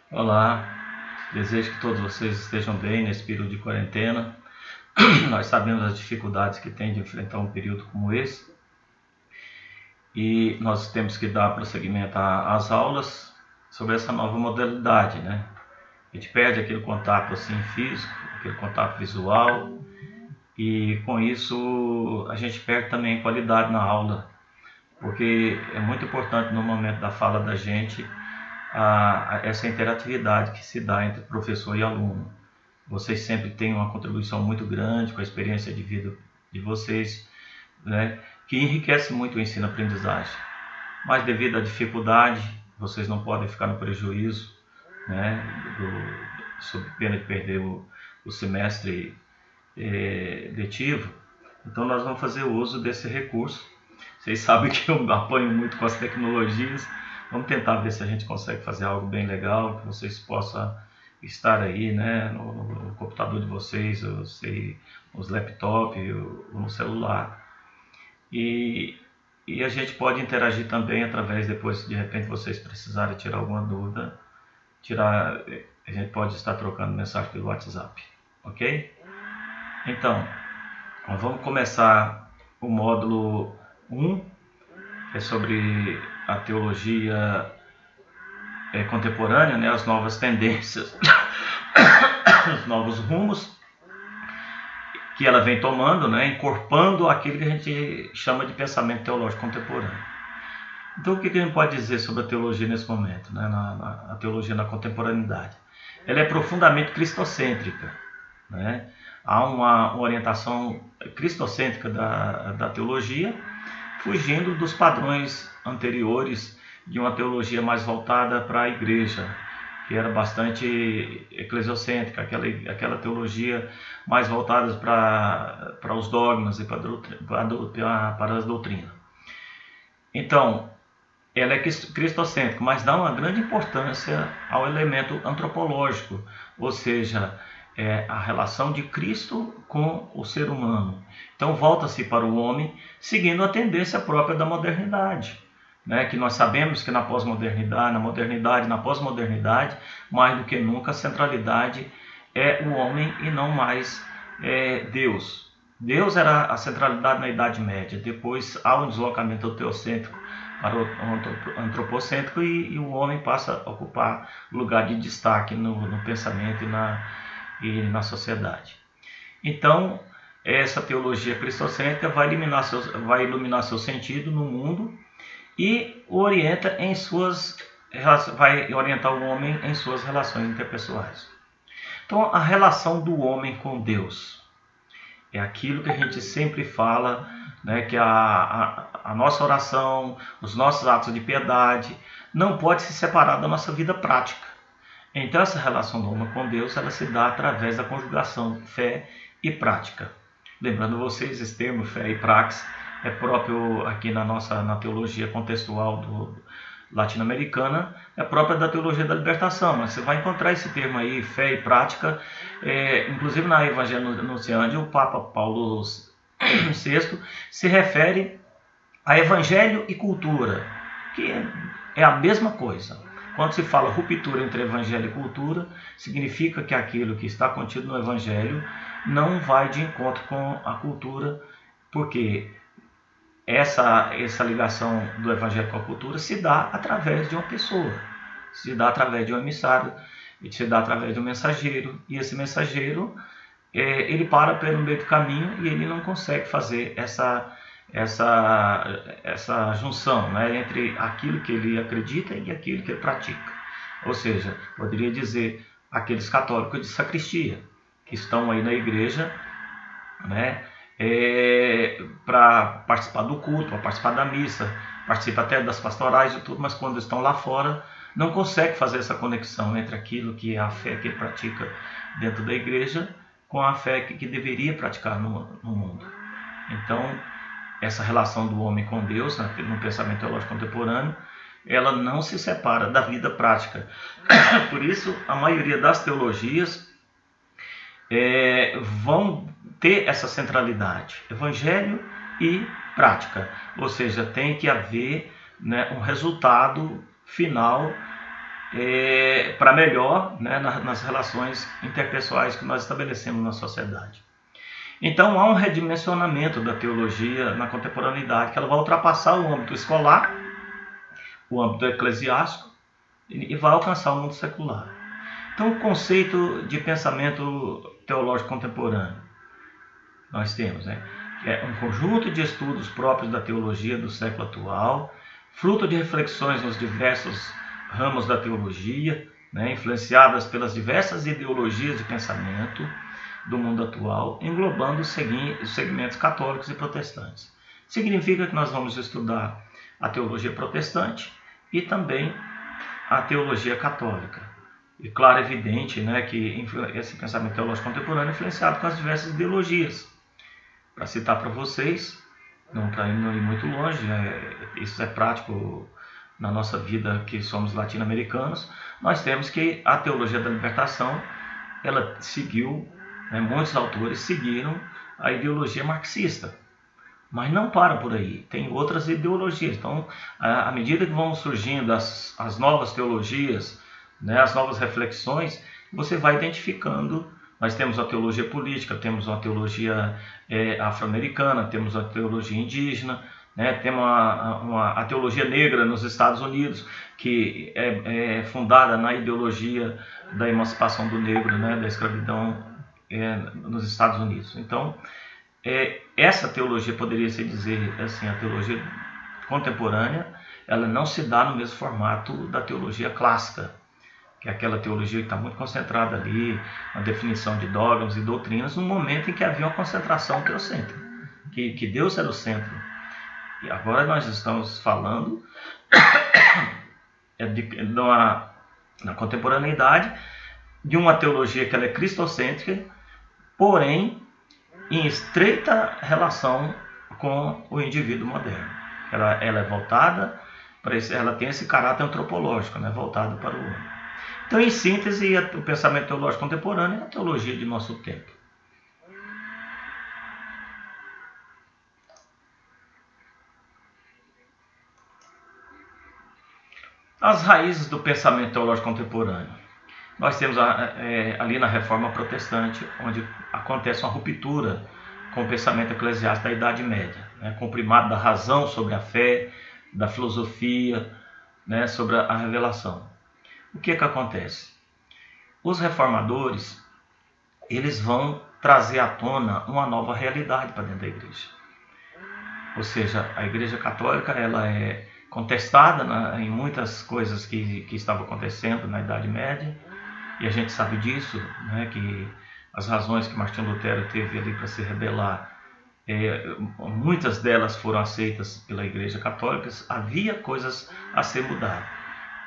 Olá, desejo que todos vocês estejam bem nesse período de quarentena. Nós sabemos as dificuldades que tem de enfrentar um período como esse e nós temos que dar prosseguimento às aulas sobre essa nova modalidade, né? A gente perde aquele contato assim físico, aquele contato visual e com isso a gente perde também qualidade na aula, porque é muito importante no momento da fala da gente essa interatividade que se dá entre professor e aluno. Vocês sempre têm uma contribuição muito grande com a experiência de vida de vocês, né, que enriquece muito o ensino-aprendizagem. Mas devido à dificuldade, vocês não podem ficar no prejuízo, né, sob pena de perder o semestre letivo. Então nós vamos fazer uso desse recurso. Vocês sabem que eu apanho muito com as tecnologias. Vamos tentar ver se a gente consegue fazer algo bem legal, que vocês possam estar aí, né, no computador de vocês, eu sei, nos laptops ou no celular. E, e a gente pode interagir também através, depois de repente vocês precisarem tirar alguma dúvida, a gente pode estar trocando mensagem pelo WhatsApp, ok? Então, vamos começar o módulo 1, que é sobre a teologia contemporânea, né, as novas tendências, os novos rumos que ela vem tomando, né, encorpando aquilo que a gente chama de pensamento teológico contemporâneo. Então, o que a gente pode dizer sobre a teologia nesse momento, né, a teologia na contemporaneidade? Ela é profundamente cristocêntrica, né? Há uma orientação cristocêntrica da teologia, fugindo dos padrões anteriores de uma teologia mais voltada para a igreja, que era bastante eclesiocêntrica, aquela teologia mais voltada para os dogmas e para as doutrinas. Então, ela é cristocêntrica, mas dá uma grande importância ao elemento antropológico, ou seja, a relação de Cristo com o ser humano. Então volta-se para o homem, seguindo a tendência própria da modernidade, né? Que nós sabemos que na pós-modernidade, na modernidade, na pós-modernidade, mais do que nunca a centralidade é o homem e não mais Deus. Deus era a centralidade na Idade Média, depois há um deslocamento teocêntrico para o antropocêntrico e o homem passa a ocupar lugar de destaque no pensamento e na sociedade. Então, essa teologia cristocêntrica vai iluminar seu sentido no mundo e vai orientar o homem em suas relações interpessoais. Então, a relação do homem com Deus é aquilo que a gente sempre fala, né, que a nossa oração, os nossos atos de piedade não pode se separar da nossa vida prática. Então essa relação do homem com Deus, ela se dá através da conjugação fé e prática. Lembrando vocês, esse termo fé e praxis é próprio aqui na teologia contextual latino-americana, é própria da teologia da libertação, mas você vai encontrar esse termo aí, fé e prática, inclusive na Evangelho Nunciandi, o Papa Paulo VI se refere a evangelho e cultura, que é a mesma coisa. Quando se fala ruptura entre evangelho e cultura, significa que aquilo que está contido no evangelho não vai de encontro com a cultura, porque essa ligação do evangelho com a cultura se dá através de uma pessoa, se dá através de um emissário, se dá através de um mensageiro, e esse mensageiro ele para pelo meio do caminho e ele não consegue fazer essa junção, né, entre aquilo que ele acredita e aquilo que ele pratica. Ou seja, poderia dizer aqueles católicos de sacristia que estão aí na igreja, né, para participar do culto, para participar da missa, participa até das pastorais e tudo, mas quando estão lá fora não consegue fazer essa conexão entre aquilo que é a fé que ele pratica dentro da igreja com a fé que deveria praticar no mundo. Então, essa relação do homem com Deus, no pensamento teológico contemporâneo, ela não se separa da vida prática. Por isso, a maioria das teologias vão ter essa centralidade, evangelho e prática. Ou seja, tem que haver, né, um resultado final para melhor, né, nas relações interpessoais que nós estabelecemos na sociedade. Então há um redimensionamento da teologia na contemporaneidade, que ela vai ultrapassar o âmbito escolar, o âmbito eclesiástico, e vai alcançar o mundo secular. Então o conceito de pensamento teológico contemporâneo nós temos, né, que é um conjunto de estudos próprios da teologia do século atual, fruto de reflexões nos diversos ramos da teologia, né, influenciadas pelas diversas ideologias de pensamento do mundo atual, englobando os segmentos católicos e protestantes. Significa que nós vamos estudar a teologia protestante e também a teologia católica. E claro, é evidente, né, que esse pensamento teológico contemporâneo é influenciado com as diversas ideologias. Para citar para vocês, para não ir muito longe, isso é prático na nossa vida que somos latino-americanos, nós temos que a teologia da libertação, ela seguiu, né, muitos autores seguiram a ideologia marxista, mas não para por aí, tem outras ideologias. Então, à medida que vão surgindo as novas teologias, né, as novas reflexões, você vai identificando. Nós temos a teologia política, temos a teologia afro-americana, temos a teologia indígena, né, temos a teologia negra nos Estados Unidos, que é fundada na ideologia da emancipação do negro, né, da escravidão nos Estados Unidos. Então, essa teologia poderia se dizer assim, a teologia contemporânea, ela não se dá no mesmo formato da teologia clássica, que é aquela teologia que está muito concentrada ali na definição de dogmas e doutrinas, no momento em que havia uma concentração teocêntrica, que Deus era o centro. E agora nós estamos falando na contemporaneidade de uma teologia que ela é cristocêntrica, porém em estreita relação com o indivíduo moderno. Ela é voltada para ela tem esse caráter antropológico, né, voltado para o homem. Então, em síntese, o pensamento teológico contemporâneo é a teologia de nosso tempo. As raízes do pensamento teológico contemporâneo. Nós temos ali na Reforma Protestante, onde acontece uma ruptura com o pensamento eclesiástico da Idade Média, né, com o primado da razão sobre a fé, da filosofia, né, sobre a revelação. O que acontece? Os reformadores, eles vão trazer à tona uma nova realidade para dentro da igreja. Ou seja, a Igreja Católica ela é contestada em muitas coisas que estavam acontecendo na Idade Média, e a gente sabe disso, né, que as razões que Martinho Lutero teve ali para se rebelar, muitas delas foram aceitas pela Igreja Católica. Havia coisas a ser mudadas,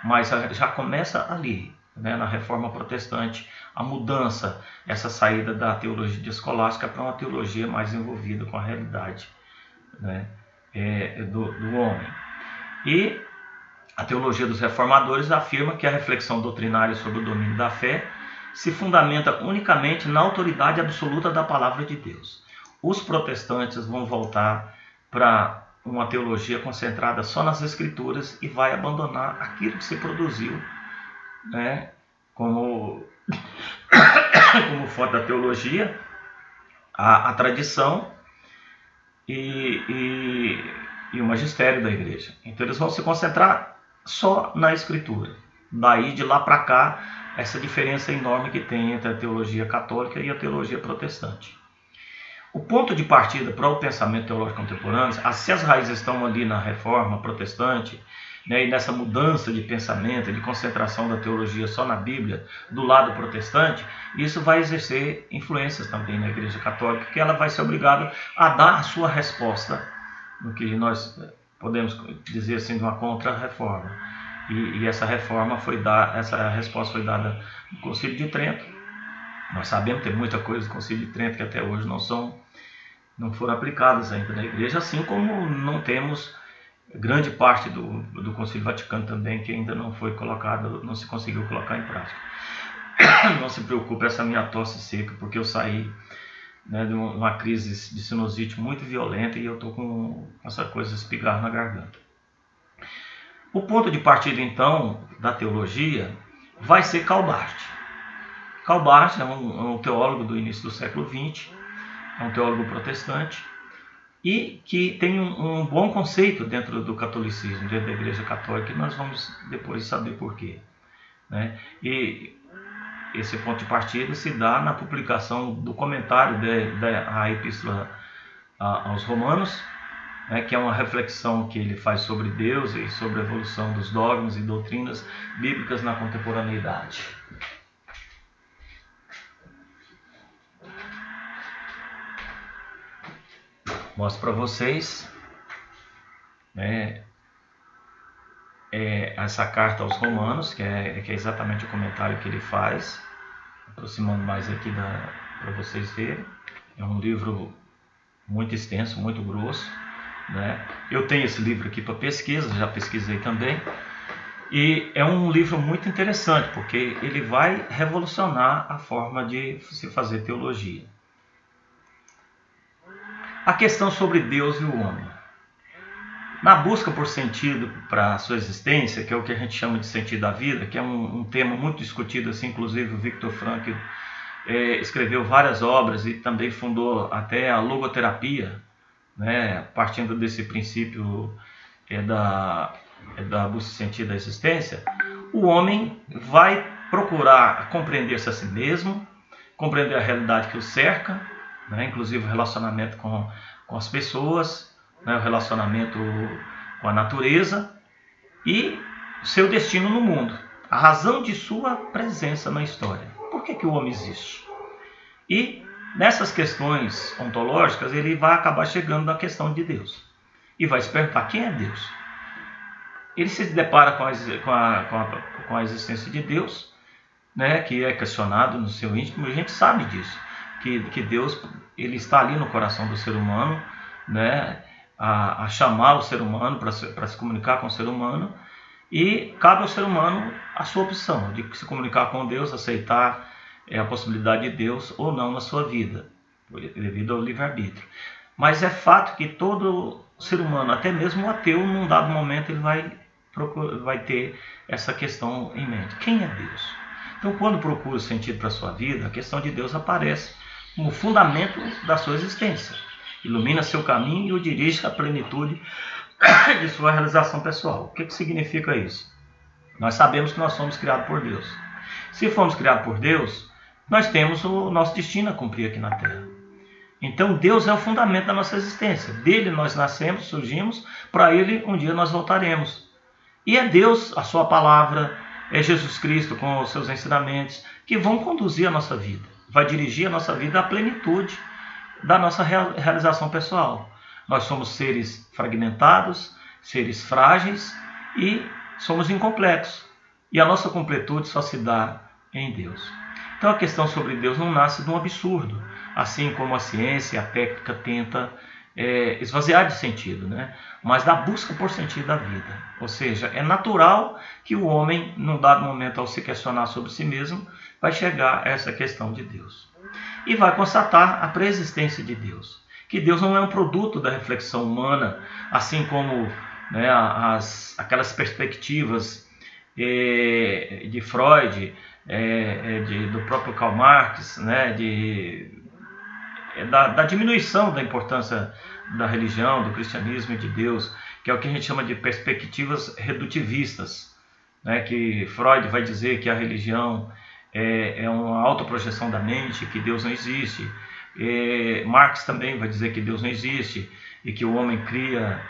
mas já começa ali, né, na Reforma Protestante, a mudança, essa saída da teologia escolástica para uma teologia mais envolvida com a realidade, né, do homem. E a teologia dos reformadores afirma que a reflexão doutrinária sobre o domínio da fé se fundamenta unicamente na autoridade absoluta da palavra de Deus. Os protestantes vão voltar para uma teologia concentrada só nas Escrituras e vai abandonar aquilo que se produziu, né, como fonte da teologia, a tradição e o magistério da igreja. Então eles vão se concentrar só na Escritura. Daí, de lá para cá, essa diferença enorme que tem entre a teologia católica e a teologia protestante. O ponto de partida para o pensamento teológico contemporâneo, se as raízes estão ali na Reforma Protestante, né, e nessa mudança de pensamento, de concentração da teologia só na Bíblia, do lado protestante, isso vai exercer influências também na Igreja Católica, que ela vai ser obrigada a dar a sua resposta, no que nós podemos dizer assim, de uma contra-reforma. E essa resposta foi dada no Concílio de Trento. Nós sabemos que tem muita coisa do Concílio de Trento que até hoje não foram aplicadas ainda na igreja, assim como não temos grande parte do Concílio Vaticano também que ainda não foi colocado, não se conseguiu colocar em prática. Não se preocupe, essa minha tosse seca, porque eu saí, né, de uma crise de sinusite muito violenta e eu estou com essa coisa espigar na garganta. O ponto de partida, então, da teologia vai ser Karl Barth. Karl Barth é um teólogo do início do século XX, é um teólogo protestante, e que tem um bom conceito dentro do catolicismo, dentro da Igreja Católica, e nós vamos depois saber porquê, né? E esse ponto de partida se dá na publicação do comentário da Epístola aos Romanos, né, que é uma reflexão que ele faz sobre Deus e sobre a evolução dos dogmas e doutrinas bíblicas na contemporaneidade. Mostro para vocês, né, essa carta aos Romanos, que é exatamente o comentário que ele faz, aproximando mais aqui para vocês verem. É um livro muito extenso, muito grosso, né? Eu tenho esse livro aqui para pesquisa, já pesquisei também, e é um livro muito interessante, porque ele vai revolucionar a forma de se fazer teologia. A questão sobre Deus e o homem. Na busca por sentido para a sua existência, que é o que a gente chama de sentido da vida, que é um tema muito discutido, assim, inclusive o Viktor Frankl escreveu várias obras e também fundou até a logoterapia, né, partindo desse princípio da busca de sentido da existência. O homem vai procurar compreender-se a si mesmo, compreender a realidade que o cerca, né, inclusive o relacionamento com as pessoas, né, o relacionamento com a natureza e seu destino no mundo, a razão de sua presença na história. Por que o homem existe? E nessas questões ontológicas ele vai acabar chegando na questão de Deus e vai se perguntar quem é Deus. Ele se depara com a existência de Deus, né, que é questionado no seu íntimo, e a gente sabe disso, que Deus ele está ali no coração do ser humano, né, a chamar o ser humano para se comunicar com o ser humano, e cabe ao ser humano a sua opção de se comunicar com Deus, aceitar a possibilidade de Deus ou não na sua vida, devido ao livre-arbítrio. Mas é fato que todo ser humano, até mesmo o ateu, num dado momento ele vai ter essa questão em mente. Quem é Deus? Então, quando procura o sentido para a sua vida, a questão de Deus aparece como fundamento da sua existência. Ilumina seu caminho e o dirige à plenitude de sua realização pessoal. O que significa isso? Nós sabemos que nós somos criados por Deus. Se fomos criados por Deus, nós temos o nosso destino a cumprir aqui na Terra. Então Deus é o fundamento da nossa existência. Dele nós nascemos, surgimos, para Ele um dia nós voltaremos. E é Deus, a sua palavra, é Jesus Cristo com os seus ensinamentos, que vão conduzir a nossa vida. Vai dirigir a nossa vida à plenitude da nossa realização pessoal. Nós somos seres fragmentados, seres frágeis e somos incompletos. E a nossa completude só se dá em Deus. Então a questão sobre Deus não nasce de um absurdo, assim como a ciência e a técnica tenta esvaziar de sentido, né? Mas da busca por sentido da vida. Ou seja, é natural que o homem, num dado momento, ao se questionar sobre si mesmo, vai chegar a essa questão de Deus. E vai constatar a preexistência de Deus. Que Deus não é um produto da reflexão humana, assim como, né, aquelas perspectivas de Freud, do próprio Karl Marx, né, da diminuição da importância da religião, do cristianismo e de Deus, que é o que a gente chama de perspectivas redutivistas, né, que Freud vai dizer que a religião é uma autoprojeção da mente, que Deus não existe. Marx também vai dizer que Deus não existe e que o homem cria,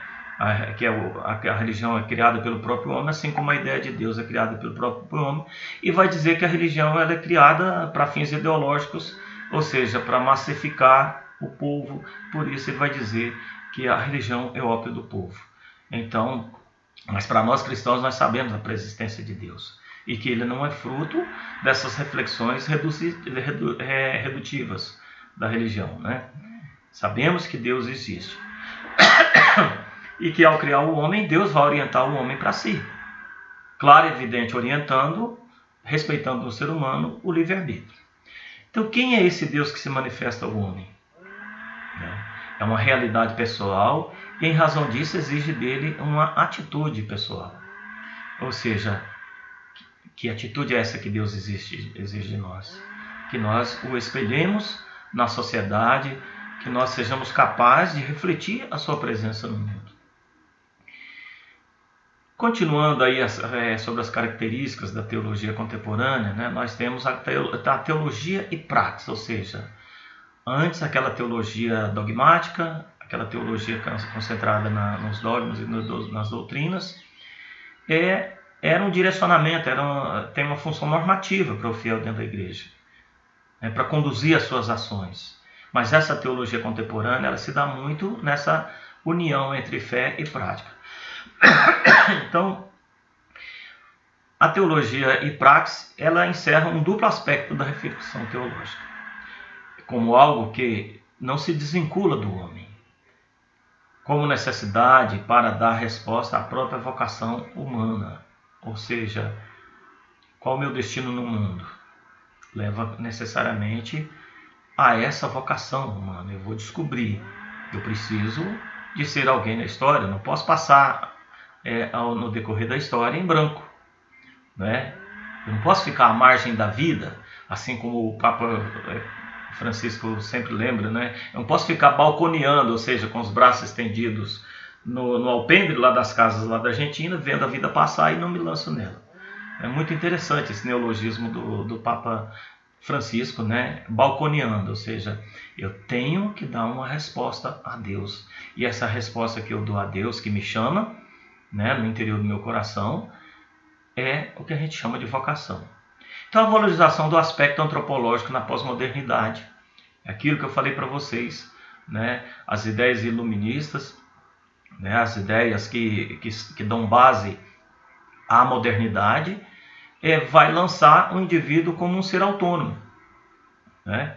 que a religião é criada pelo próprio homem, assim como a ideia de Deus é criada pelo próprio homem, e vai dizer que a religião ela é criada para fins ideológicos, ou seja, para massificar o povo. Por isso ele vai dizer que a religião é ópio do povo. Então, mas para nós cristãos nós sabemos a preexistência de Deus e que ele não é fruto dessas reflexões redutivas da religião, né? Sabemos que Deus existe e que ao criar o homem, Deus vai orientar o homem para si. Claro e evidente, orientando, respeitando no ser humano o livre-arbítrio. Então, quem é esse Deus que se manifesta ao homem? É uma realidade pessoal e, em razão disso, exige dele uma atitude pessoal. Ou seja, Que atitude é essa que Deus exige de nós? Que nós o espelhemos na sociedade, que nós sejamos capazes de refletir a sua presença no mundo. Continuando aí sobre as características da teologia contemporânea, né, nós temos a teologia e praxis, ou seja, antes aquela teologia dogmática, aquela teologia concentrada nos dogmas e nas doutrinas, era um direcionamento, tem uma função normativa para o fiel dentro da igreja, para conduzir as suas ações. Mas essa teologia contemporânea, ela se dá muito nessa união entre fé e prática. Então, a teologia e praxis, ela encerra um duplo aspecto da reflexão teológica, como algo que não se desvincula do homem, como necessidade para dar resposta à própria vocação humana. Ou seja, qual o meu destino no mundo? Leva necessariamente a essa vocação humana. Eu vou descobrir. Eu preciso de ser alguém na história. Eu não posso passar no decorrer da história em branco, né? Eu não posso ficar à margem da vida, assim como o Papa Francisco sempre lembra, né? Eu não posso ficar balconeando, ou seja, com os braços estendidos no alpendre lá das casas lá da Argentina, vendo a vida passar e não me lanço nela. É muito interessante esse neologismo do Papa Francisco, né? Balconeando, ou seja, eu tenho que dar uma resposta a Deus. E essa resposta que eu dou a Deus, que me chama, né, no interior do meu coração, é o que a gente chama de vocação. Então, a valorização do aspecto antropológico na pós-modernidade. É aquilo que eu falei para vocês, né? As ideias iluministas, né? As ideias que dão base à modernidade, vai lançar o indivíduo como um ser autônomo, né?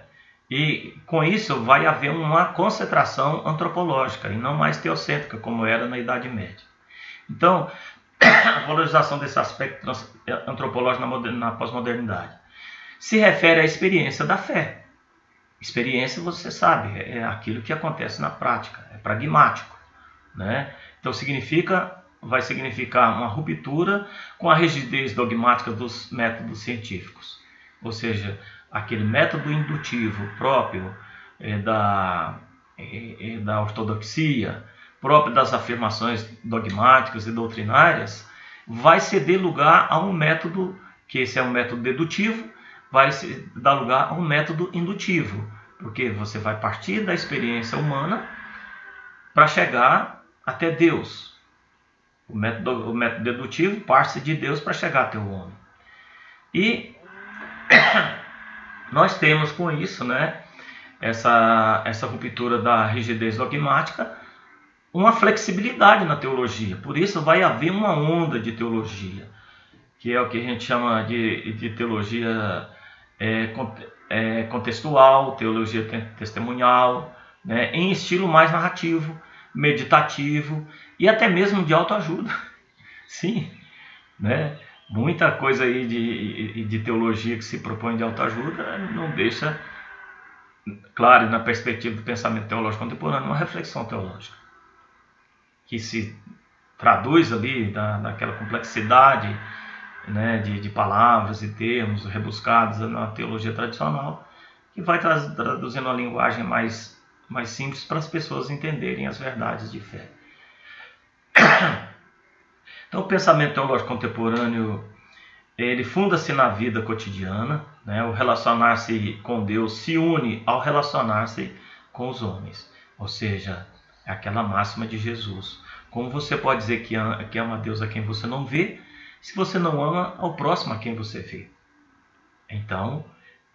E com isso vai haver uma concentração antropológica e não mais teocêntrica, como era na Idade Média. Então, a valorização desse aspecto antropológico na pós-modernidade se refere à experiência da fé. Experiência, você sabe, é aquilo que acontece na prática, é pragmático, né? Então vai significar uma ruptura com a rigidez dogmática dos métodos científicos, ou seja, aquele método indutivo próprio da ortodoxia, próprio das afirmações dogmáticas e doutrinárias, vai ceder lugar a um método, que esse é um método dedutivo, vai dar lugar a um método indutivo, porque você vai partir da experiência humana para chegar até Deus. O método dedutivo parte de Deus para chegar até o homem. E nós temos com isso, né, essa ruptura da rigidez dogmática, uma flexibilidade na teologia. Por isso vai haver uma onda de teologia, que é o que a gente chama de teologia contextual, teologia testemunhal, né, em estilo mais narrativo, meditativo e até mesmo de autoajuda. Sim, né? Muita coisa aí de teologia que se propõe de autoajuda não deixa, claro, na perspectiva do pensamento teológico contemporâneo, uma reflexão teológica que se traduz ali naquela complexidade, né, de palavras e termos rebuscados na teologia tradicional, que vai traduzindo uma linguagem mais simples para as pessoas entenderem as verdades de fé. Então, o pensamento teológico contemporâneo, ele funda-se na vida cotidiana, né? O relacionar-se com Deus se une ao relacionar-se com os homens, ou seja, é aquela máxima de Jesus. Como você pode dizer que ama a Deus a quem você não vê, se você não ama ao próximo a quem você vê? Então,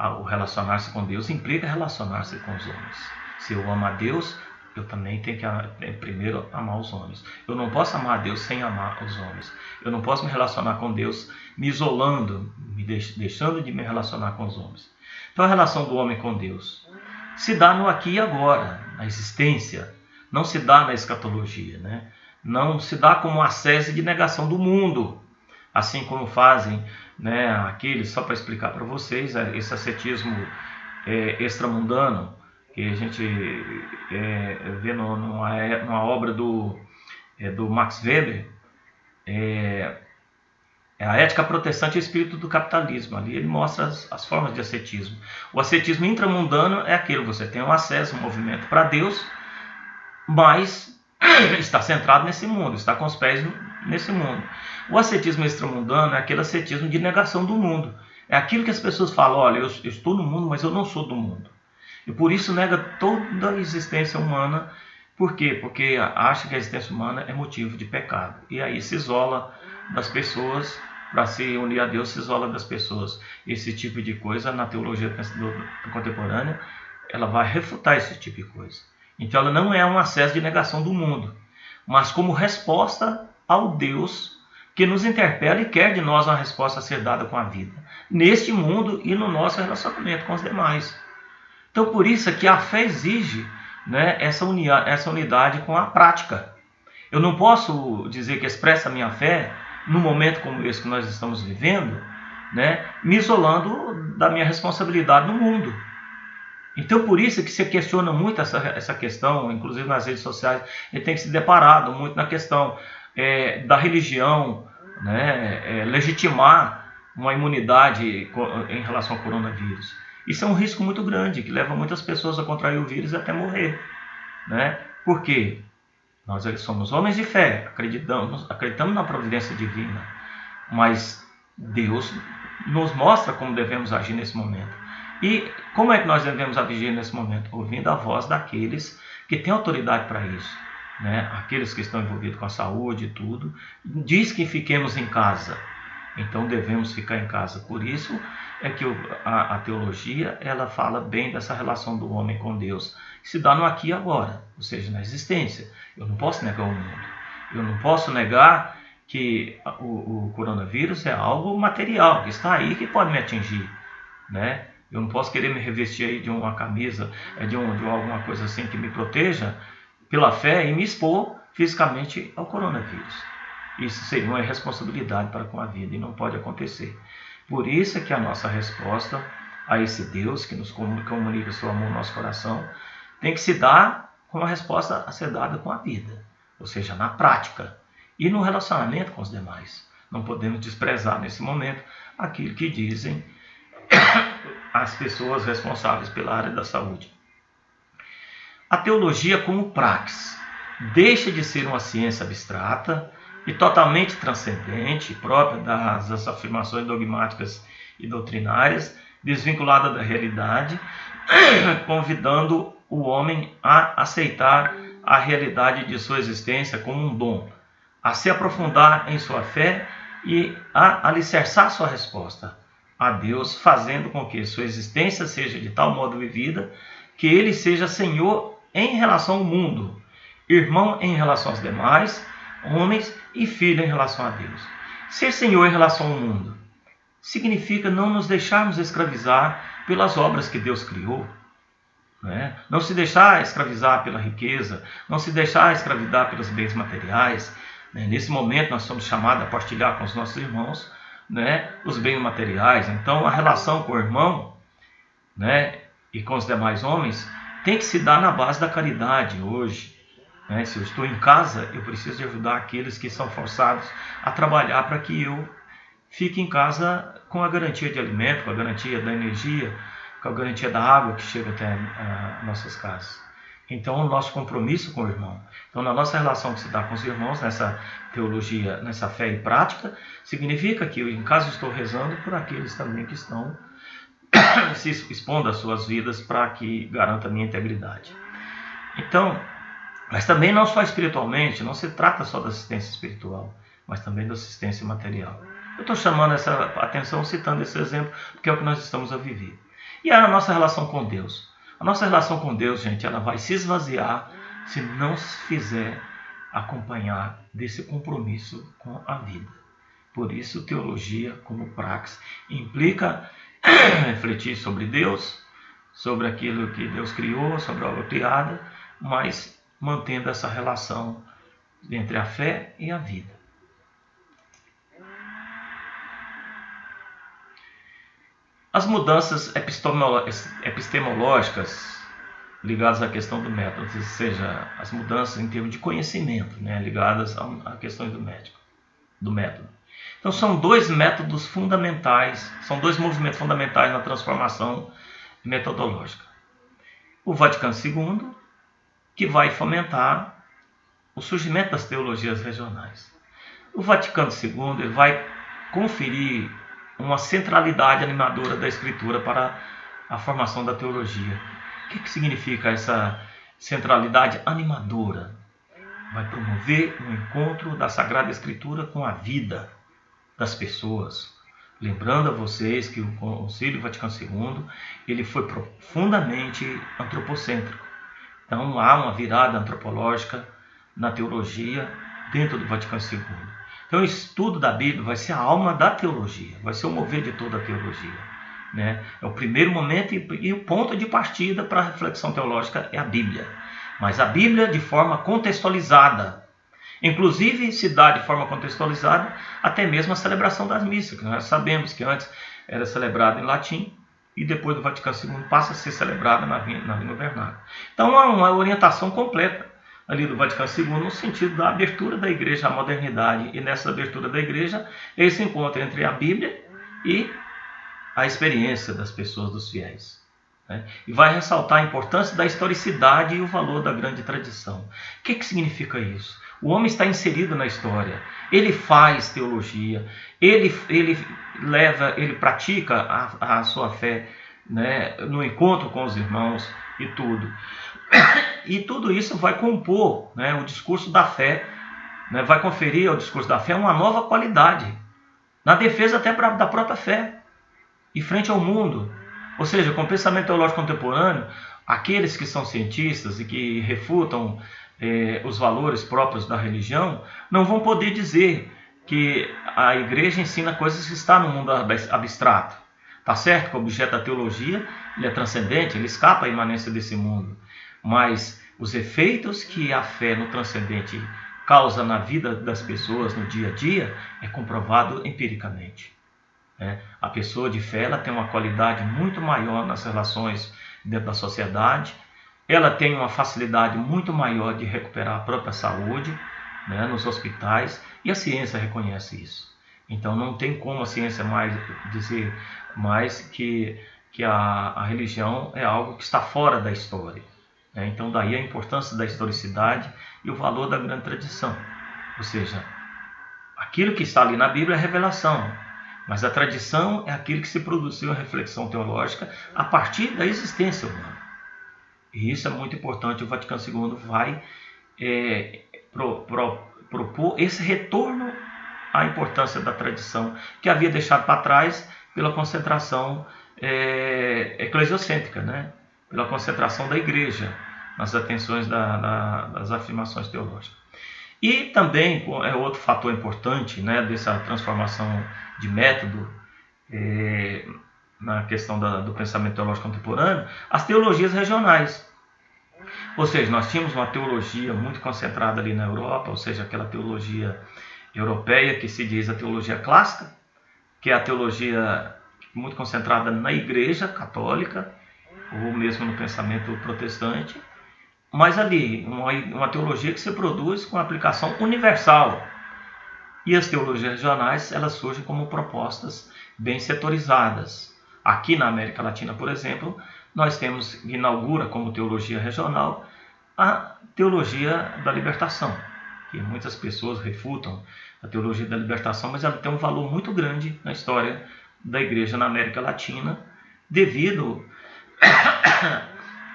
o relacionar-se com Deus implica relacionar-se com os homens. Se eu amo a Deus, eu também tenho que primeiro amar os homens. Eu não posso amar a Deus sem amar os homens. Eu não posso me relacionar com Deus me isolando, deixando de me relacionar com os homens. Então, a relação do homem com Deus se dá no aqui e agora, na existência. Não se dá na escatologia, né? Não se dá como ascese de negação do mundo, assim como fazem, né, aqueles, só para explicar para vocês, esse ascetismo extramundano, que a gente vê numa obra do Max Weber, É a ética protestante e o espírito do capitalismo. Ali ele mostra as formas de ascetismo. O ascetismo intramundano é aquele: você tem um acesso, um movimento para Deus, mas está centrado nesse mundo, está com os pés nesse mundo. O ascetismo extramundano é aquele ascetismo de negação do mundo. É aquilo que as pessoas falam: olha, eu estou no mundo, mas eu não sou do mundo. E por isso nega toda a existência humana. Por quê? Porque acha que a existência humana é motivo de pecado. E aí se isola das pessoas. Para se unir a Deus, se isola das pessoas. Esse tipo de coisa, na teologia contemporânea, ela vai refutar esse tipo de coisa. Então ela não é um acesso de negação do mundo, mas como resposta ao Deus que nos interpela e quer de nós uma resposta a ser dada com a vida, neste mundo e no nosso relacionamento com os demais. Então por isso é que a fé exige, né, essa unidade com a prática. Eu não posso dizer que expressa a minha fé num momento como esse que nós estamos vivendo, né, me isolando da minha responsabilidade no mundo. Então, por isso que se questiona muito essa questão, inclusive nas redes sociais, ele tem que se deparado muito na questão da religião, né, legitimar uma imunidade em relação ao coronavírus. Isso é um risco muito grande, que leva muitas pessoas a contrair o vírus e até morrer. Né? Por quê? Nós somos homens de fé, acreditamos na providência divina, mas Deus nos mostra como devemos agir nesse momento. E como é que nós devemos agir nesse momento? Ouvindo a voz daqueles que têm autoridade para isso, né? Aqueles que estão envolvidos com a saúde e tudo, diz que fiquemos em casa, então devemos ficar em casa. Por isso é que a teologia ela fala bem dessa relação do homem com Deus, que se dá no aqui e agora, ou seja, na existência. Eu não posso negar o mundo, eu não posso negar que o coronavírus é algo material, que está aí, que pode me atingir, né? Eu não posso querer me revestir aí de uma camisa, de alguma coisa assim que me proteja pela fé e me expor fisicamente ao coronavírus. Isso seria uma irresponsabilidade para com a vida e não pode acontecer. Por isso é que a nossa resposta a esse Deus que nos comunica seu amor no nosso coração tem que se dar com uma resposta a ser dada com a vida, ou seja, na prática e no relacionamento com os demais. Não podemos desprezar nesse momento aquilo que dizem as pessoas responsáveis pela área da saúde. A teologia como praxis deixa de ser uma ciência abstrata e totalmente transcendente, própria das afirmações dogmáticas e doutrinárias, desvinculada da realidade, convidando o homem a aceitar a realidade de sua existência como um dom, a se aprofundar em sua fé e a alicerçar sua resposta a Deus, fazendo com que sua existência seja de tal modo vivida que ele seja Senhor em relação ao mundo, irmão em relação aos demais homens e filho em relação a Deus. Ser Senhor em relação ao mundo significa não nos deixarmos escravizar pelas obras que Deus criou, né? Não se deixar escravizar pela riqueza, não se deixar escravizar pelos bens materiais. Nesse momento nós somos chamados a partilhar com os nossos irmãos, né, os bens materiais. Então a relação com o irmão, né, e com os demais homens tem que se dar na base da caridade hoje. Se eu estou em casa, eu preciso de ajudar aqueles que são forçados a trabalhar para que eu fique em casa com a garantia de alimento, com a garantia da energia, com a garantia da água que chega até nossas casas. Então, o nosso compromisso com o irmão. Então, na nossa relação que se dá com os irmãos, nessa teologia, nessa fé e prática, significa que, em casa, estou rezando por aqueles também que estão se expondo às suas vidas para que garanta a minha integridade. Então, mas também não só espiritualmente, não se trata só da assistência espiritual, mas também da assistência material. Eu estou chamando essa atenção, citando esse exemplo, porque é o que nós estamos a viver. E a nossa relação com Deus. A nossa relação com Deus, gente, ela vai se esvaziar se não se fizer acompanhar desse compromisso com a vida. Por isso, teologia como praxis implica refletir sobre Deus, sobre aquilo que Deus criou, sobre a obra criada, mas mantendo essa relação entre a fé e a vida. As mudanças epistemológicas ligadas à questão do método, ou seja, as mudanças em termos de conhecimento, né, ligadas a questões do método. Então são dois métodos fundamentais, são dois movimentos fundamentais na transformação metodológica. O Vaticano II, que vai fomentar o surgimento das teologias regionais. O Vaticano II ele vai conferir uma centralidade animadora da Escritura para a formação da teologia. O que significa essa centralidade animadora? Vai promover um encontro da Sagrada Escritura com a vida das pessoas. Lembrando a vocês que o Concílio Vaticano II ele foi profundamente antropocêntrico. Então há uma virada antropológica na teologia dentro do Vaticano II. Então o estudo da Bíblia vai ser a alma da teologia, vai ser o mover de toda a teologia. Né? É o primeiro momento e o ponto de partida para a reflexão teológica é a Bíblia. Mas a Bíblia de forma contextualizada. Inclusive se dá de forma contextualizada até mesmo a celebração das missas, que nós sabemos que antes era celebrada em latim e depois do Vaticano II passa a ser celebrada na língua vernácula. Então há uma orientação completa ali do Vaticano II no sentido da abertura da igreja à modernidade, e nessa abertura da igreja esse encontro entre a Bíblia e a experiência das pessoas, dos fiéis. Né? E vai ressaltar a importância da historicidade e o valor da grande tradição. O que significa isso? O homem está inserido na história, ele faz teologia, ele pratica a sua fé, né, no encontro com os irmãos e tudo. E tudo isso vai compor, né, o discurso da fé, né, vai conferir ao discurso da fé uma nova qualidade, na defesa até da própria fé, e frente ao mundo. Ou seja, com o pensamento teológico contemporâneo, aqueles que são cientistas e que refutam os valores próprios da religião, não vão poder dizer que a igreja ensina coisas que estão no mundo abstrato. Tá certo que o objeto da teologia ele é transcendente, ele escapa à imanência desse mundo. Mas os efeitos que a fé no transcendente causa na vida das pessoas, no dia a dia, é comprovado empiricamente. A pessoa de fé ela tem uma qualidade muito maior nas relações dentro da sociedade, ela tem uma facilidade muito maior de recuperar a própria saúde, né, nos hospitais, e a ciência reconhece isso. Então não tem como a ciência dizer mais que a religião é algo que está fora da história. Então daí a importância da historicidade e o valor da grande tradição. Ou seja, aquilo que está ali na Bíblia é revelação, mas a tradição é aquilo que se produziu a reflexão teológica a partir da existência humana. E isso é muito importante. O Vaticano II vai propor esse retorno à importância da tradição que havia deixado para trás pela concentração eclesiocêntrica, né? Pela concentração da igreja nas atenções das afirmações teológicas. E também é outro fator importante, né, dessa transformação de método na questão do pensamento teológico contemporâneo, as teologias regionais. Ou seja, nós tínhamos uma teologia muito concentrada ali na Europa, ou seja, aquela teologia europeia que se diz a teologia clássica, que é a teologia muito concentrada na igreja católica, ou mesmo no pensamento protestante, mas ali uma teologia que se produz com aplicação universal. E as teologias regionais elas surgem como propostas bem setorizadas. Aqui na América Latina, por exemplo, nós temos, inaugura como teologia regional, a teologia da libertação, que muitas pessoas refutam a teologia da libertação, mas ela tem um valor muito grande na história da igreja na América Latina, devido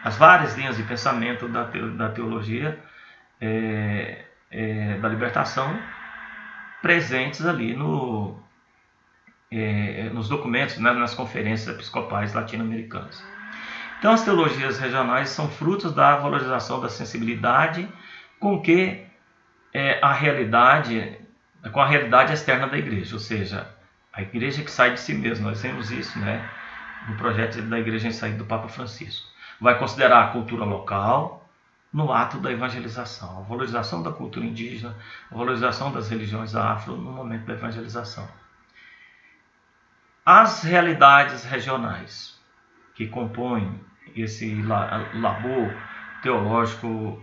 às várias linhas de pensamento da teologia da libertação presentes ali nos documentos, né, nas conferências episcopais latino-americanas. Então as teologias regionais são frutos da valorização da sensibilidade com a realidade externa da igreja, ou seja, a igreja que sai de si mesma. Nós vemos isso, né, no projeto da igreja em saída do Papa Francisco. Vai considerar a cultura local no ato da evangelização, a valorização da cultura indígena, a valorização das religiões afro no momento da evangelização. As realidades regionais que compõem esse labor teológico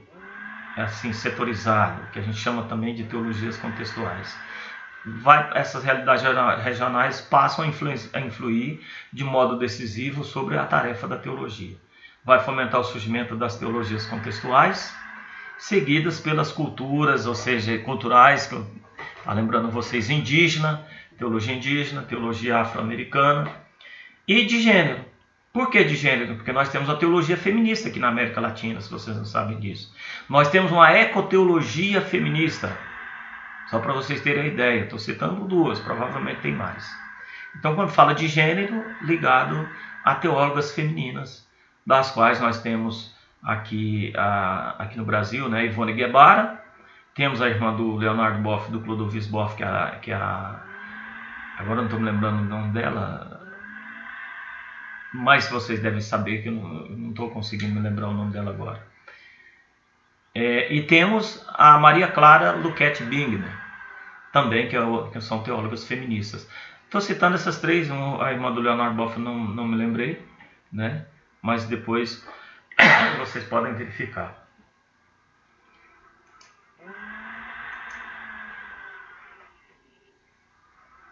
assim setorizado, que a gente chama também de teologias contextuais, essas realidades regionais passam a influir de modo decisivo sobre a tarefa da teologia. Vai fomentar o surgimento das teologias contextuais, seguidas pelas culturas, ou seja, culturais, lembrando vocês, indígena, teologia afro-americana e de gênero. Por que de gênero? Porque nós temos a teologia feminista aqui na América Latina, se vocês não sabem disso. Nós temos uma ecoteologia feminista. Só para vocês terem uma ideia, estou citando duas, provavelmente tem mais. Então, quando fala de gênero, ligado a teólogas femininas, das quais nós temos aqui no Brasil, né, Ivone Guevara, temos a irmã do Leonardo Boff, do Clodovis Boff, que era agora não estou me lembrando o nome dela, mas vocês devem saber que eu não estou conseguindo me lembrar o nome dela agora. E temos a Maria Clara Luquette Bingner, também, que são teólogas feministas. Estou citando essas três, a irmã do Leonardo Boff não me lembrei, né? Mas depois vocês podem verificar.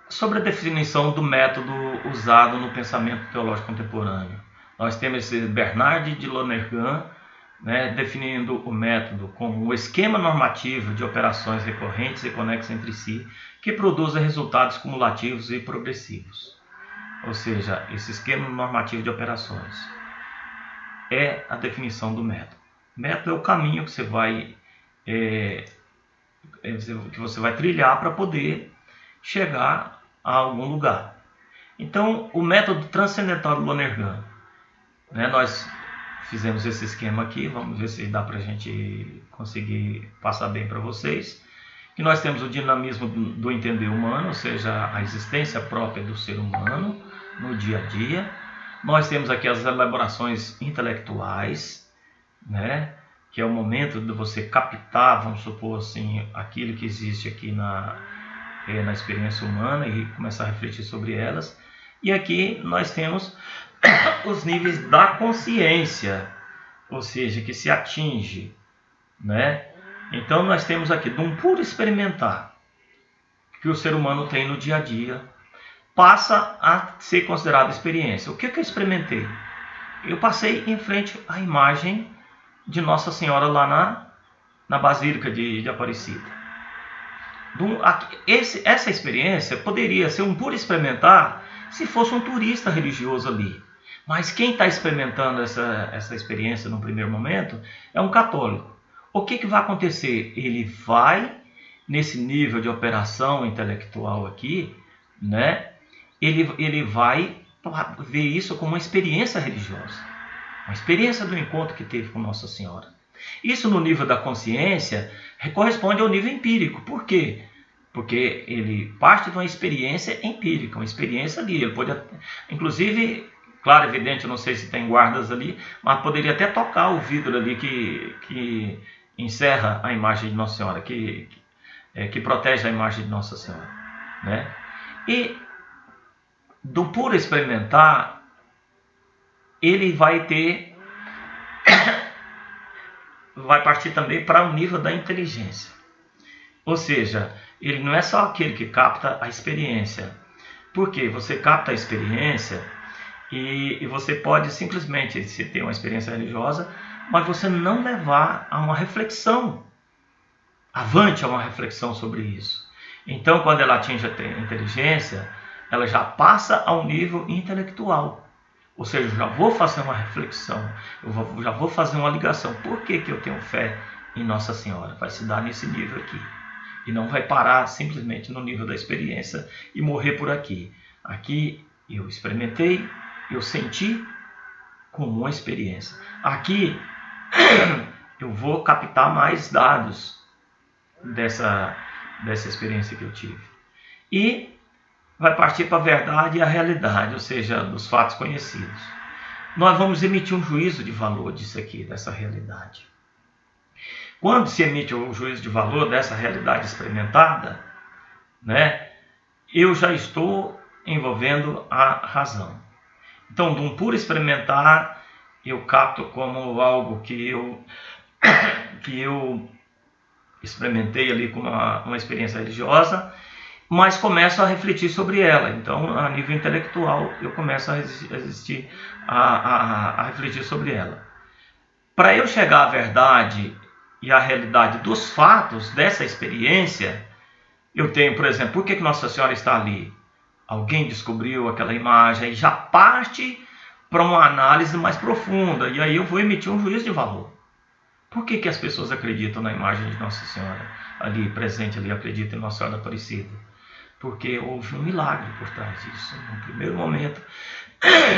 Sobre a definição do método usado no pensamento teológico contemporâneo, nós temos esse Bernard de Lonergan, né, definindo o método como o esquema normativo de operações recorrentes e conexas entre si, que produza resultados cumulativos e progressivos. Ou seja, esse esquema normativo de operações é a definição do método. O método é o caminho que você vai trilhar para poder chegar a algum lugar. Então, o método transcendental do Lonergan, né, nós fizemos esse esquema aqui, vamos ver se dá para a gente conseguir passar bem para vocês. Que nós temos o dinamismo do entender humano, ou seja, a existência própria do ser humano no dia a dia. Nós temos aqui as elaborações intelectuais, né, que é o momento de você captar, vamos supor assim, aquilo que existe aqui na experiência humana e começar a refletir sobre elas. E aqui nós temos os níveis da consciência, ou seja, que se atinge, né? Então nós temos aqui de um puro experimentar que o ser humano tem no dia a dia, passa a ser considerado experiência. O que eu experimentei? Eu passei em frente à imagem de Nossa Senhora lá na Basílica de Aparecida. Essa experiência poderia ser um puro experimentar se fosse um turista religioso ali. Mas quem está experimentando essa experiência no primeiro momento é um católico. O que vai acontecer? Ele vai, nesse nível de operação intelectual aqui, né? Ele vai ver isso como uma experiência religiosa. Uma experiência do encontro que teve com Nossa Senhora. Isso no nível da consciência corresponde ao nível empírico. Por quê? Porque ele parte de uma experiência empírica, uma experiência ali. Ele pode, inclusive, claro, evidente, eu não sei se tem guardas ali, mas poderia até tocar o vidro ali que encerra a imagem de Nossa Senhora, que protege a imagem de Nossa Senhora, né? E do puro experimentar, ele vai partir também para o nível da inteligência. Ou seja, ele não é só aquele que capta a experiência. Porque você capta a experiência e você pode simplesmente se ter uma experiência religiosa, mas você não levar a uma reflexão, avante a uma reflexão sobre isso. Então, quando ela atinge a inteligência, ela já passa ao nível intelectual. Ou seja, eu já vou fazer uma reflexão, já vou fazer uma ligação. Por que eu tenho fé em Nossa Senhora? Vai se dar nesse nível aqui. E não vai parar simplesmente no nível da experiência e morrer por aqui. Aqui eu experimentei, eu senti como uma experiência. Aqui eu vou captar mais dados dessa experiência que eu tive. E vai partir para a verdade e a realidade, ou seja, dos fatos conhecidos. Nós vamos emitir um juízo de valor disso aqui, dessa realidade. Quando se emite o juízo de valor dessa realidade experimentada, né, eu já estou envolvendo a razão. Então, de um puro experimentar, eu capto como algo que eu experimentei ali com uma experiência religiosa, mas começo a refletir sobre ela. Então, a nível intelectual, eu começo a refletir sobre ela. Para eu chegar à verdade e à realidade dos fatos dessa experiência, eu tenho, por exemplo, por que Nossa Senhora está ali? Alguém descobriu aquela imagem e já parte para uma análise mais profunda. E aí eu vou emitir um juízo de valor. Por que as pessoas acreditam na imagem de Nossa Senhora ali presente, ali acreditam em Nossa Senhora Aparecida? Porque houve um milagre por trás disso, no primeiro momento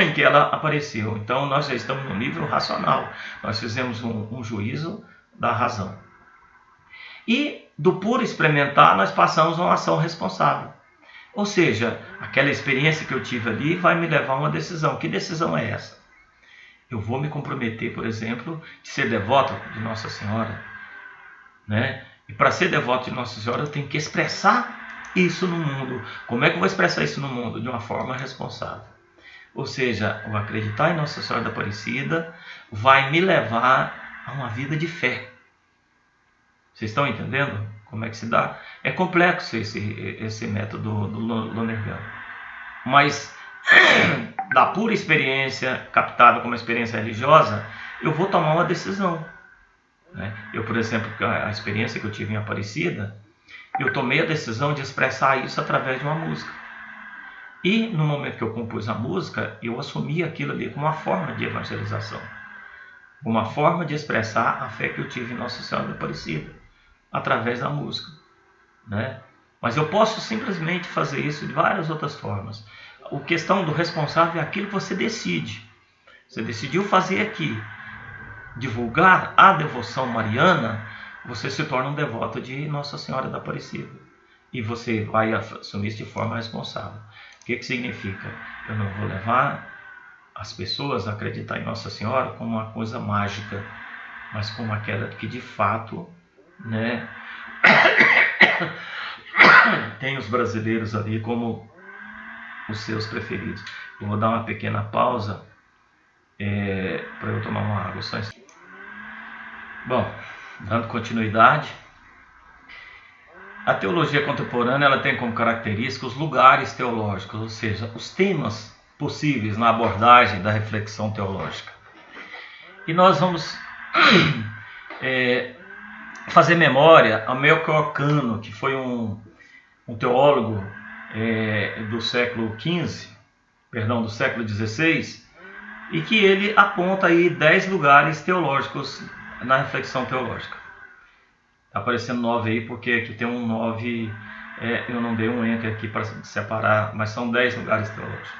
em que ela apareceu. Então nós já estamos no nível racional, nós fizemos um juízo da razão. E do puro experimentar nós passamos a uma ação responsável. Ou seja, aquela experiência que eu tive ali vai me levar a uma decisão. Que decisão é essa? Eu vou me comprometer, por exemplo, de ser devoto de Nossa Senhora, né? E para ser devoto de Nossa Senhora eu tenho que expressar isso no mundo. Como é que eu vou expressar isso no mundo? De uma forma responsável. Ou seja, o acreditar em Nossa Senhora da Aparecida vai me levar a uma vida de fé. Vocês estão entendendo como é que se dá? É complexo esse método do Lonergan. Mas da pura experiência, captada como experiência religiosa, eu vou tomar uma decisão. Eu, por exemplo, a experiência que eu tive em Aparecida, eu tomei a decisão de expressar isso através de uma música. E no momento que eu compus a música, eu assumi aquilo ali como uma forma de evangelização, uma forma de expressar a fé que eu tive em Nossa Senhora da Aparecida, através da música. Mas eu posso simplesmente fazer isso de várias outras formas. A questão do responsável é aquilo que você decide. Você decidiu fazer aqui, divulgar a devoção mariana, você se torna um devoto de Nossa Senhora da Aparecida. E você vai assumir isso de forma responsável. O que significa? Eu não vou levar as pessoas a acreditar em Nossa Senhora como uma coisa mágica, mas como aquela que de fato, tem os brasileiros ali como os seus preferidos. Eu vou dar uma pequena pausa para eu tomar uma água. Bom, dando continuidade, a teologia contemporânea ela tem como característica os lugares teológicos, ou seja, os temas possíveis na abordagem da reflexão teológica. E nós vamos fazer memória a Melchior Cano, que foi um teólogo do século XV, do século XVI, e que ele aponta aí 10 lugares teológicos na reflexão teológica. Está aparecendo 9 aí, porque aqui tem um 9, eu não dei um enter aqui para separar, mas são 10 lugares teológicos.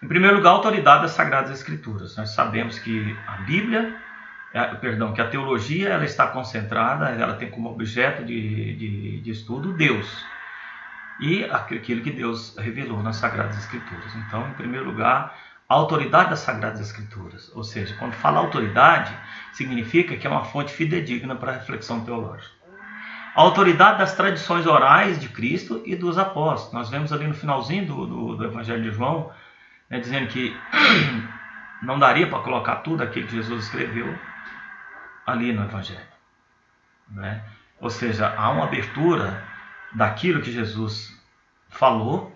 Em primeiro lugar, a autoridade das Sagradas Escrituras. Nós sabemos que a Bíblia, que a teologia ela está concentrada, ela tem como objeto de estudo Deus e aquilo que Deus revelou nas Sagradas Escrituras. Então, em primeiro lugar, a autoridade das Sagradas Escrituras. Ou seja, quando fala autoridade, significa que é uma fonte fidedigna para a reflexão teológica. A autoridade das tradições orais de Cristo e dos apóstolos. Nós vemos ali no finalzinho do Evangelho de João, dizendo que não daria para colocar tudo aquilo que Jesus escreveu ali no Evangelho. Ou seja, há uma abertura daquilo que Jesus falou,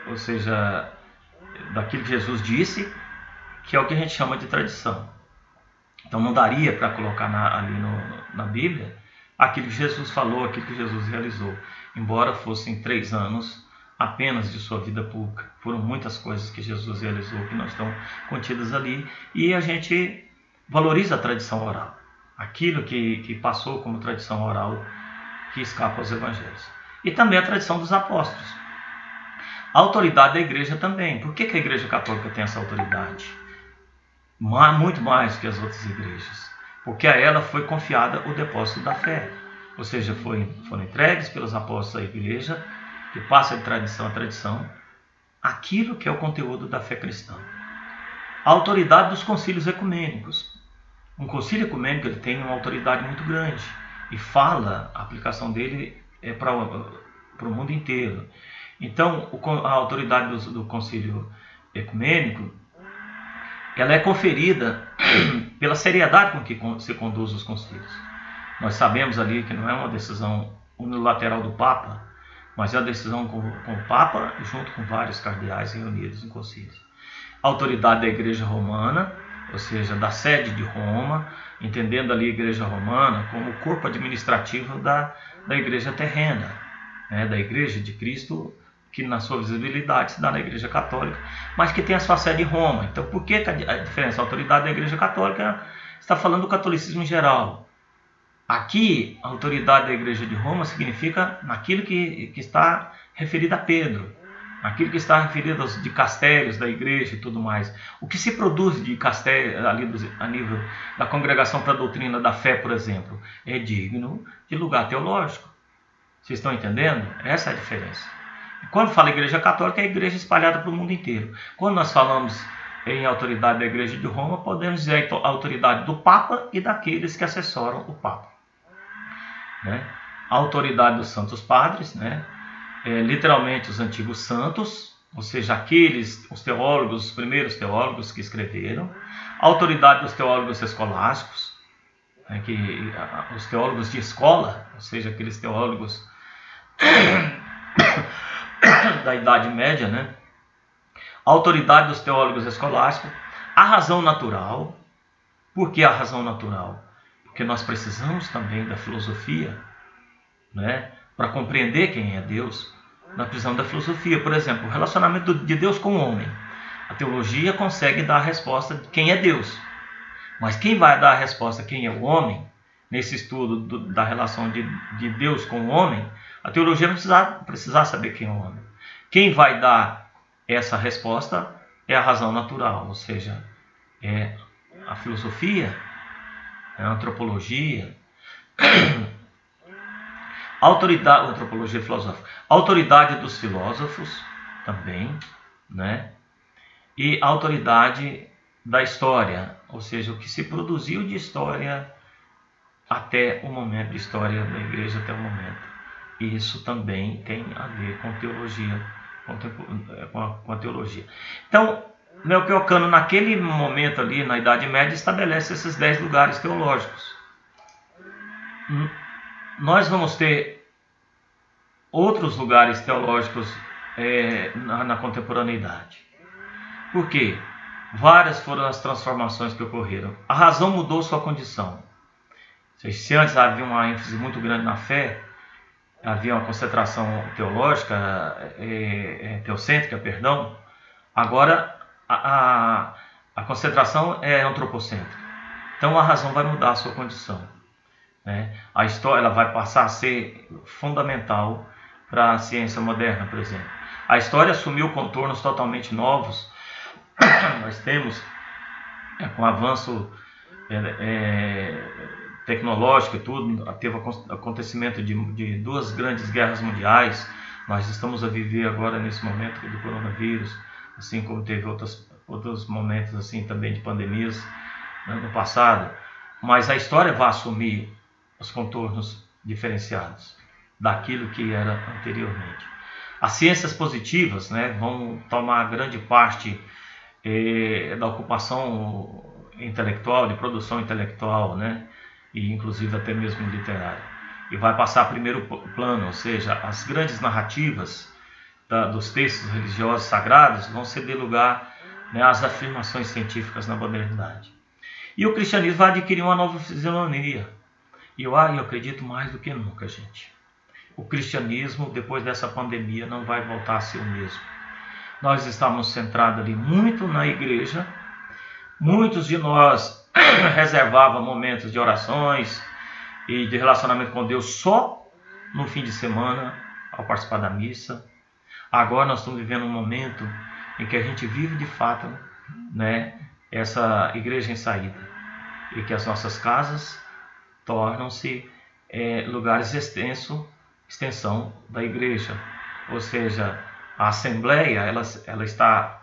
ou seja, daquilo que Jesus disse, que é o que a gente chama de tradição. Então não daria para colocar ali na Bíblia aquilo que Jesus falou, aquilo que Jesus realizou, embora fossem 3 anos apenas de sua vida pública. Foram muitas coisas que Jesus realizou que não estão contidas ali, e a gente valoriza a tradição oral, aquilo que passou como tradição oral que escapa aos evangelhos. E também a tradição dos apóstolos. A autoridade da igreja também. Por que a igreja católica tem essa autoridade? Muito mais que as outras igrejas. Porque a ela foi confiada o depósito da fé. Ou seja, foram entregues pelos apóstolos à igreja, que passa de tradição a tradição, aquilo que é o conteúdo da fé cristã. A autoridade dos concílios ecumênicos. Um concílio ecumênico ele tem uma autoridade muito grande e a aplicação dele é para o mundo inteiro. Então, a autoridade do concílio ecumênico ela é conferida pela seriedade com que se conduz os concílios. Nós sabemos ali que não é uma decisão unilateral do Papa, mas é a decisão com o Papa junto com vários cardeais reunidos em concílios. A autoridade da Igreja Romana, ou seja, da sede de Roma, entendendo ali a Igreja Romana como o corpo administrativo da Igreja terrena, né, da Igreja de Cristo, que na sua visibilidade se dá na Igreja Católica, mas que tem a sua sede em Roma. Então, por que a diferença? A autoridade da Igreja Católica está falando do catolicismo em geral. Aqui, a autoridade da Igreja de Roma significa naquilo que está referido a Pedro, naquilo que está referido aos dicastérios da Igreja e tudo mais. O que se produz de dicastério ali a nível da Congregação para a Doutrina da Fé, por exemplo, é digno de lugar teológico. Vocês estão entendendo? Essa é a diferença. E quando fala Igreja Católica, é a Igreja espalhada para o mundo inteiro. Quando nós falamos em autoridade da Igreja de Roma, podemos dizer a autoridade do Papa e daqueles que assessoram o Papa. Né? A autoridade dos santos padres, né? Literalmente os antigos santos, ou seja, os teólogos, os primeiros teólogos que escreveram. A autoridade dos teólogos escolásticos, né? Os teólogos de escola, ou seja, aqueles teólogos da Idade Média, né? A autoridade dos teólogos escolásticos. A razão natural. Por que a razão natural? Porque nós precisamos também da filosofia, né? Para compreender quem é Deus, nós precisamos da filosofia. Por exemplo, o relacionamento de Deus com o homem. A teologia consegue dar a resposta de quem é Deus. Mas quem vai dar a resposta quem é o homem, nesse estudo da relação de Deus com o homem, a teologia vai precisar saber quem é o homem. Quem vai dar essa resposta é a razão natural, ou seja, é a filosofia, a antropologia, antropologia filosófica, a autoridade dos filósofos também, né? E a autoridade da história, ou seja, o que se produziu de história até o momento, de história da igreja até o momento. E isso também tem a ver com teologia, com a teologia. Então, Melchior naquele momento ali, na Idade Média, estabelece esses 10 lugares teológicos. Nós vamos ter outros lugares teológicos na contemporaneidade. Por quê? Várias foram as transformações que ocorreram. A razão mudou sua condição. Se antes havia uma ênfase muito grande na fé, havia uma concentração teológica, teocêntrica, perdão, agora a concentração é antropocêntrica. Então a razão vai mudar a sua condição, né? A história ela vai passar a ser fundamental para a ciência moderna, por exemplo. A história assumiu contornos totalmente novos. Nós temos, com o avanço tecnológico e tudo, teve o acontecimento de 2 grandes guerras mundiais. Nós estamos a viver agora nesse momento do coronavírus, assim como teve outros momentos assim também de pandemias, né, no passado. Mas a história vai assumir os contornos diferenciados daquilo que era anteriormente. As ciências positivas, né, vão tomar grande parte da ocupação intelectual, de produção intelectual, né, e inclusive até mesmo literária. E vai passar a primeiro plano, ou seja, as grandes narrativas dos textos religiosos sagrados vão ceder lugar, né, às afirmações científicas na modernidade. E o cristianismo vai adquirir uma nova fisionomia. E eu acredito mais do que nunca, gente. O cristianismo, depois dessa pandemia, não vai voltar a ser o mesmo. Nós estamos centrados ali muito na igreja. Muitos de nós reservavam momentos de orações e de relacionamento com Deus só no fim de semana, ao participar da missa. Agora nós estamos vivendo um momento em que a gente vive de fato, né, essa igreja em saída. E que as nossas casas tornam-se lugares de extensão da igreja. Ou seja, a assembleia ela está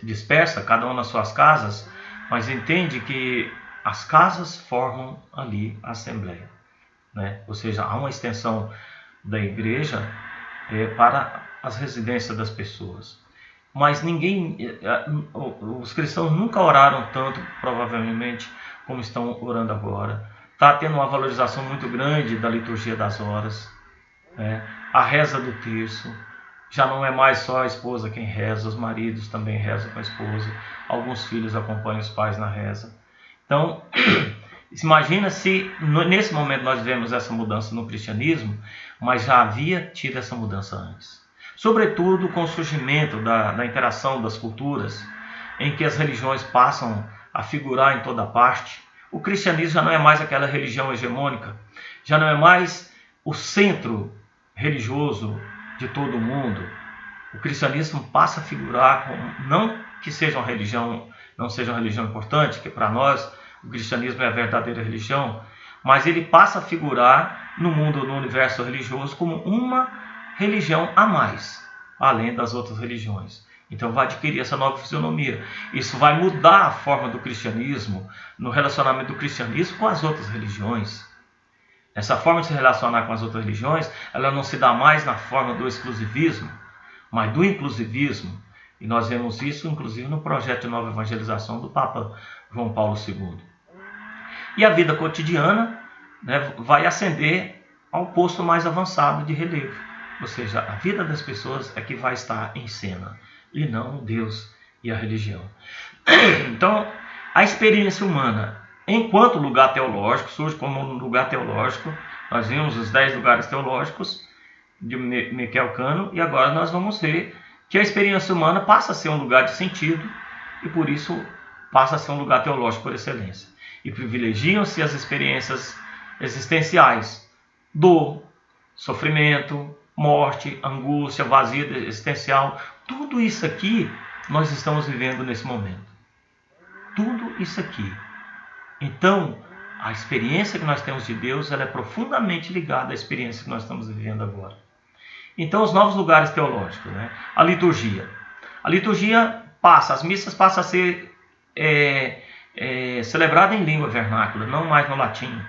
dispersa, cada uma nas suas casas, mas entende que as casas formam ali a assembleia, né? Ou seja, há uma extensão da igreja para as residências das pessoas. Mas os cristãos nunca oraram tanto, provavelmente, como estão orando agora, está tendo uma valorização muito grande da liturgia das horas, né? A reza do terço, já não é mais só a esposa quem reza, os maridos também rezam com a esposa, alguns filhos acompanham os pais na reza. Então, imagina se nesse momento nós vemos essa mudança no cristianismo, mas já havia tido essa mudança antes. Sobretudo com o surgimento da interação das culturas, em que as religiões passam a figurar em toda parte, o cristianismo já não é mais aquela religião hegemônica, já não é mais o centro religioso de todo o mundo. O cristianismo passa a figurar, não que seja uma religião, não seja uma religião importante, que para nós o cristianismo é a verdadeira religião, mas ele passa a figurar no mundo, no universo religioso, como uma religião a mais, além das outras religiões. Então vai adquirir essa nova fisionomia. Isso vai mudar a forma do cristianismo, no relacionamento do cristianismo com as outras religiões. Essa forma de se relacionar com as outras religiões, ela não se dá mais na forma do exclusivismo, mas do inclusivismo. E nós vemos isso, inclusive, no projeto de nova evangelização do Papa João Paulo II. E a vida cotidiana, né, vai ascender ao posto mais avançado de relevo. Ou seja, a vida das pessoas é que vai estar em cena, e não Deus e a religião. Então, a experiência humana, enquanto lugar teológico, surge como um lugar teológico. Nós vimos os 10 lugares teológicos de Michael Cano, e agora nós vamos ver que a experiência humana passa a ser um lugar de sentido, e por isso passa a ser um lugar teológico por excelência. E privilegiam-se as experiências existenciais, dor, sofrimento, morte, angústia, vazio existencial. Tudo isso aqui nós estamos vivendo nesse momento. Tudo isso aqui. Então, a experiência que nós temos de Deus, ela é profundamente ligada à experiência que nós estamos vivendo agora. Então, os novos lugares teológicos, né? A liturgia. A liturgia passa, as missas passam a ser celebradas em língua vernácula, não mais no latim.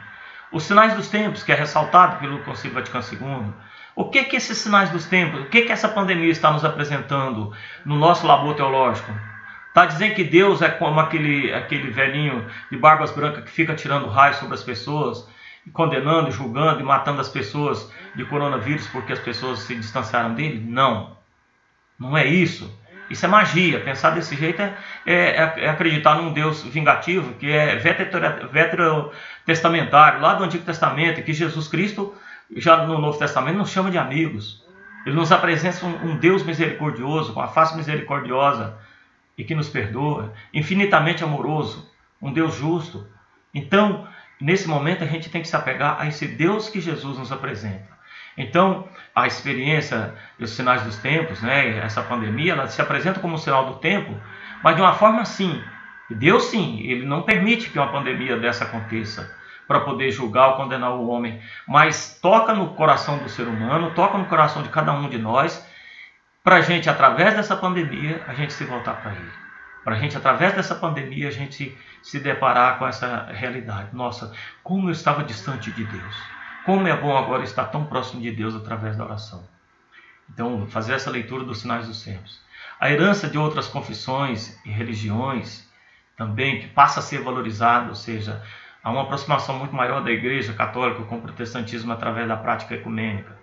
Os sinais dos tempos, que é ressaltado pelo Concílio Vaticano II. O que esses sinais dos tempos, o que essa pandemia está nos apresentando no nosso labor teológico? Está dizendo que Deus é como aquele velhinho de barbas brancas que fica tirando raio sobre as pessoas, condenando, julgando e matando as pessoas de coronavírus porque as pessoas se distanciaram dele? Não, não é isso. Isso é magia. Pensar desse jeito é acreditar num Deus vingativo, que é veterotestamentário, lá do Antigo Testamento, que Jesus Cristo, já no Novo Testamento, nos chama de amigos. Ele nos apresenta um Deus misericordioso, com a face misericordiosa, e que nos perdoa, infinitamente amoroso, um Deus justo. Então, nesse momento, a gente tem que se apegar a esse Deus que Jesus nos apresenta. Então, a experiência dos sinais dos tempos, né, essa pandemia, ela se apresenta como um sinal do tempo, mas de uma forma assim. Deus, sim, ele não permite que uma pandemia dessa aconteça para poder julgar ou condenar o homem, mas toca no coração do ser humano, toca no coração de cada um de nós, para a gente, através dessa pandemia, a gente se voltar para Ele. Para a gente, através dessa pandemia, a gente se deparar com essa realidade. Nossa, como eu estava distante de Deus. Como é bom agora estar tão próximo de Deus através da oração. Então, fazer essa leitura dos sinais dos tempos. A herança de outras confissões e religiões também, que passa a ser valorizada, ou seja, há uma aproximação muito maior da Igreja Católica com o protestantismo através da prática ecumênica.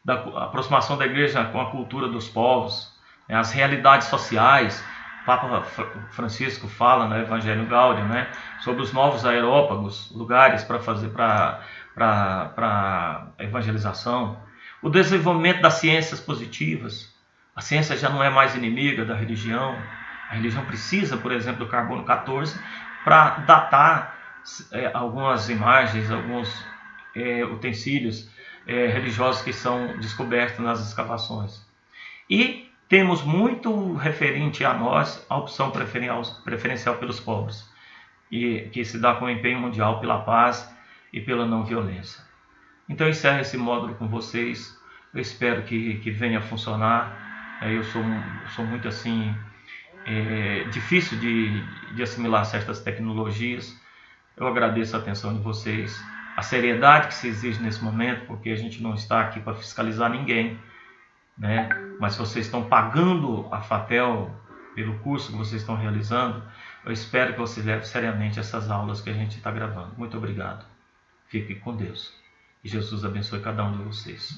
Da aproximação da igreja com a cultura dos povos, as realidades sociais. O Papa Francisco fala no Evangelho Gaudium, né, sobre os novos aerópagos, lugares para fazer para evangelização. O desenvolvimento das ciências positivas. A ciência já não é mais inimiga da religião. A religião precisa, por exemplo, do carbono 14 para datar algumas imagens, alguns utensílios religiosos que são descobertos nas escavações. E temos muito referente a nós a opção preferencial pelos pobres, e que se dá com o empenho mundial pela paz e pela não violência. Então eu encerro esse módulo com vocês. Eu espero que venha a funcionar. Eu sou muito assim, difícil de assimilar certas tecnologias. Eu agradeço a atenção de vocês, a seriedade que se exige nesse momento, porque a gente não está aqui para fiscalizar ninguém, né? Mas vocês estão pagando a FATEL pelo curso que vocês estão realizando. Eu espero que vocês levem seriamente essas aulas que a gente está gravando. Muito obrigado. Fiquem com Deus. E Jesus abençoe cada um de vocês.